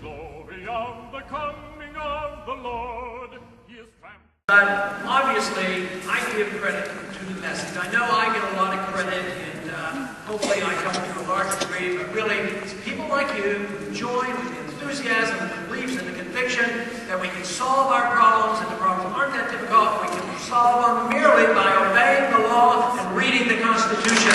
glory of the coming of the Lord. He is But obviously, I give credit to the message. I know I get a lot of credit, and hopefully I come to a large degree, but really, it's people like you who join with the enthusiasm and the beliefs and the conviction that we can solve our problems, and the problems aren't that difficult. We can solve them merely by obeying the law and reading the Constitution.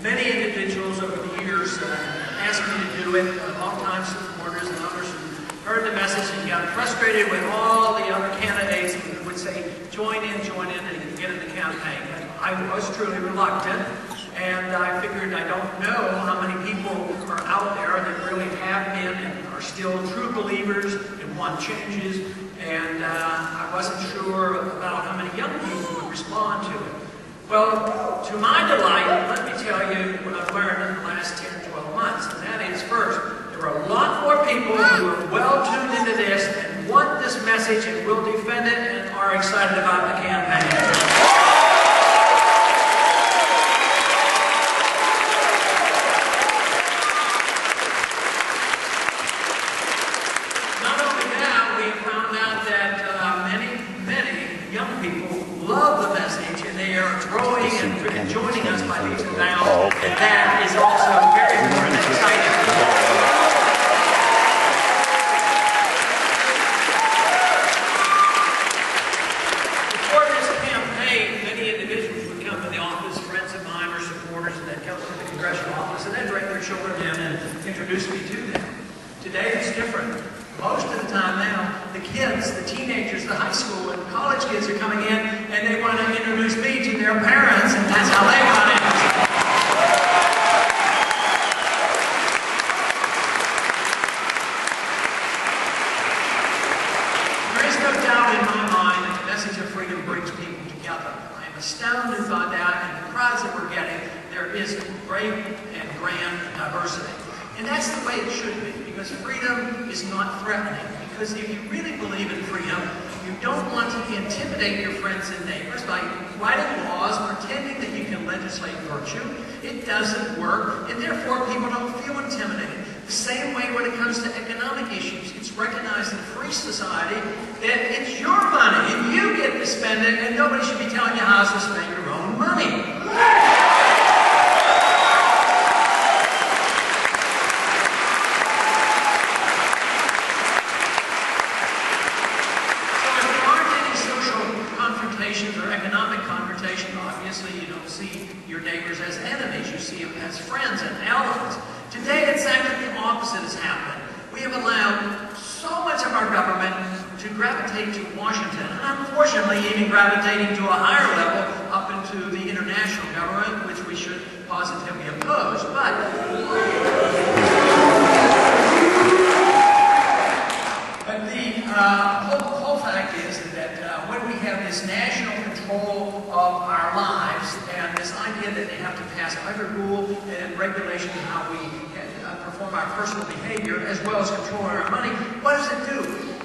Many individuals over the years asked me to do it, longtime supporters and others who heard the message and got frustrated with all the other candidates who would say, join in, and get in the campaign. And I was truly reluctant, and I figured I don't know how many people are out there that really have been and are still true believers and want changes, and I wasn't sure about how many young people would respond to it. Well, to my delight, let me tell you what I've learned in the last 10, 12 months, and that is, first, there are a lot more people who are well tuned into this and want this message and will defend it and are excited about the campaign. Growing and joining us by leaps and bounds, and that is also very important and exciting. Before this campaign, many individuals would come to the office, friends of mine or supporters, and they'd come to the congressional office and they'd bring their children in and introduce me to them. Today it's different. Most of the time now, the kids, the teenagers, the high school and college kids are coming in and they want to introduce me to their parents, and that's how they got in. There is no doubt in my mind that the message of freedom brings people together. I am astounded by that, and the crowds that we're getting, there is great and grand diversity. And that's the way it should be, because freedom is not threatening. Because if you really believe in freedom, you don't want to intimidate your friends and neighbors by writing laws pretending that you can legislate virtue. It doesn't work, and therefore people don't feel intimidated. The same way when it comes to economic issues, it's recognized in a free society that it's your money, and you get to spend it, and nobody should be telling you how to spend your own money. Or economic confrontation, obviously you don't see your neighbors as enemies, you see them as friends and allies. Today, exactly the opposite has happened. We have allowed so much of our government to gravitate to Washington, and unfortunately even gravitating to a higher level up into the international government, which we should positively oppose. But the whole fact is that when we have this national control of our lives and this idea that they have to pass every rule and regulation on how we perform our personal behavior as well as controlling our money, what does it do?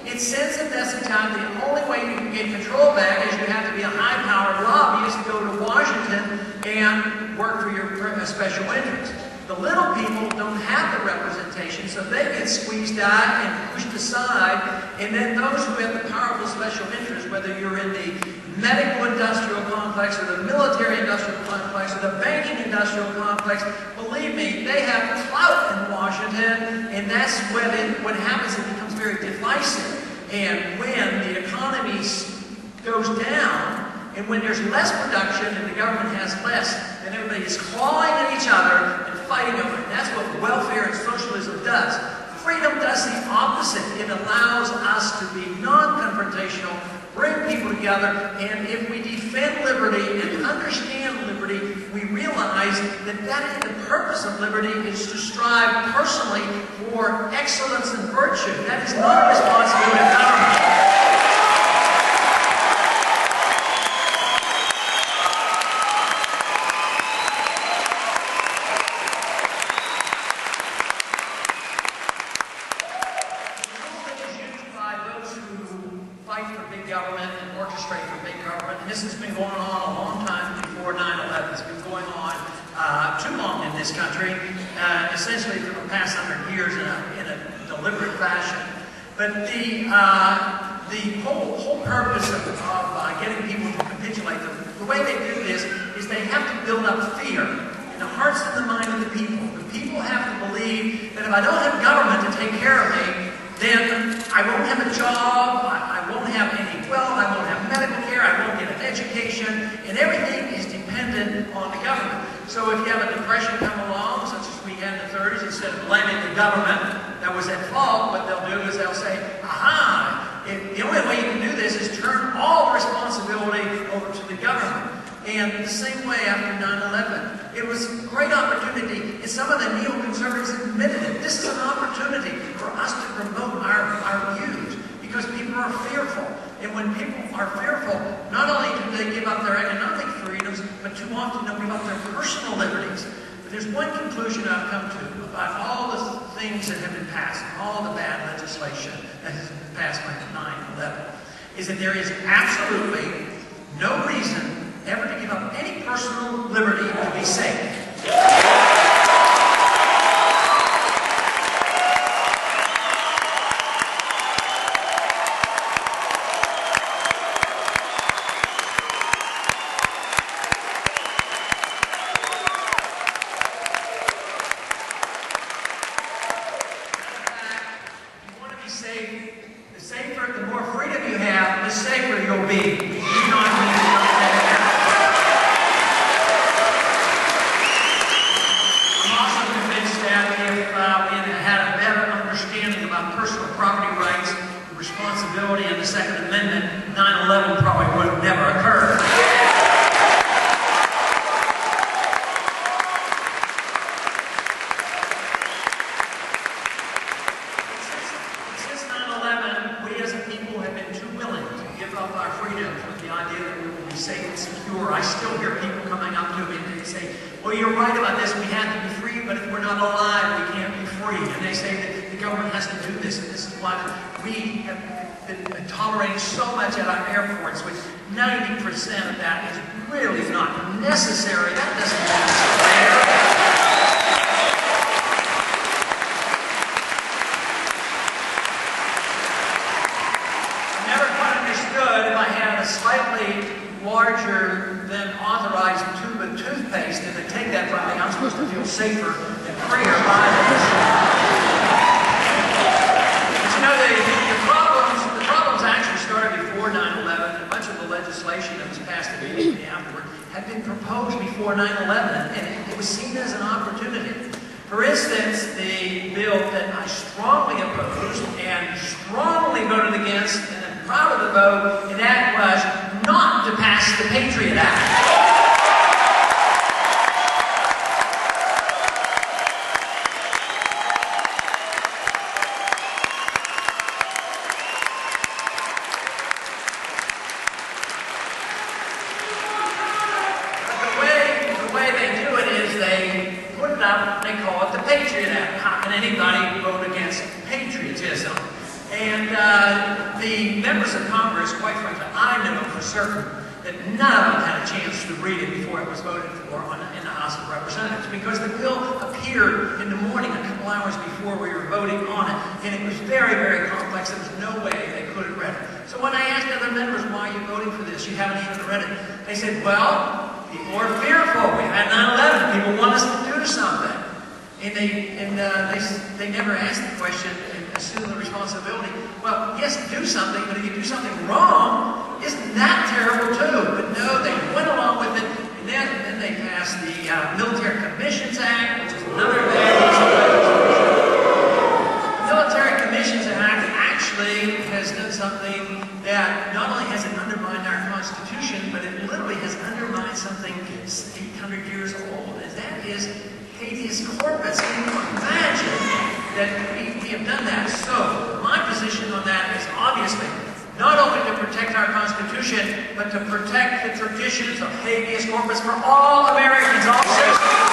It sends a message out that the only way you can get control back is you have to be a high-powered lobbyist to go to Washington and work for your special interest. The little people don't have the representation, so they get squeezed out and pushed aside, and then those who have the powerful special interest, whether you're in the medical industrial complex or the military industrial complex or the banking industrial complex, believe me, they have clout in Washington, and that's when what happens, it becomes very divisive. And when the economy goes down, and when there's less production and the government has less, then everybody is clawing at each other and fighting over it. That's what welfare and socialism does. Freedom does the opposite. It allows us to be non-confrontational, bring people together, and if we defend liberty and understand liberty, we realize that the purpose of liberty is to strive personally for excellence and virtue. That is not a responsibility of government. country, essentially for the past 100 years in a deliberate fashion. But the whole purpose of getting people to capitulate, the way they do this is they have to build up fear in the hearts and the mind of the people. The people have to believe that if I don't have government to take care of me, then I won't have a job, I won't have any wealth, I won't have medical care, I won't get an education, and everything is dependent on the government. So if you have a depression come along, such as we had in the 30s, instead of blaming the government that was at fault, what they'll do is they'll say, aha, the only way you can do this is turn all the responsibility over to the government. And the same way after 9/11, it was a great opportunity, and some of the neoconservatives admitted it. This is an opportunity for us to promote our views, because people are fearful. And when people are fearful, not only do they give up their economic freedoms, but too often they'll give up their personal liberties. But there's one conclusion I've come to about all the things that have been passed, all the bad legislation that has been passed by 9/11, is that there is absolutely no reason ever to give up any personal liberty to be safe. You want to be safe, the more freedom you have, the safer you'll be. You know what I mean? Personal property rights, responsibility, and the Second Amendment, 9/11 probably would have never occurred. Since 9/11, we as a people have been too willing to give up our freedoms with the idea that we will be safe and secure. I still hear people coming up to me and they say, well, you're right about this, we have to be free, but if we're not alive, we can't be free. And they say that the government has to do this, and this is why we have been tolerating so much at our airports, which 90% of that is really not necessary. That doesn't make us fair. I never quite understood if I had a slightly larger than authorized tube of toothpaste, if they take that from me, I'm supposed to feel safer than prayer violence. The problems actually started before 9/11, and much of the legislation that was passed immediately afterward had been proposed before 9/11, and it was seen as an opportunity. For instance, the bill that I strongly opposed and strongly voted against, and I'm proud of the vote, and that was not to pass the Patriot Act. They call it the Patriot Act. How can anybody vote against patriotism? And the members of Congress, quite frankly, I know for certain that none of them had a chance to read it before it was voted for in the House of Representatives, because the bill appeared in the morning a couple hours before we were voting on it, and it was very, very complex. There was no way they could have read it. So when I asked other members, why are you voting for this? You haven't even read it. They said, well, people are fearful. We've had 9/11. People want us to do something. And they never asked the question and assume the responsibility. Well, yes, do something, but if you do something wrong, isn't that terrible too? But no, they went along with it, and then they passed the Military Commissions Act, which is another bad piece of legislation. The Military Commissions Act actually has done something that not only has it undermined our Constitution, but it literally has undermined something 800 years old, and that is habeas corpus. Can you imagine that we have done that? So, my position on that is obviously not only to protect our Constitution, but to protect the traditions of habeas corpus for all Americans, all citizens.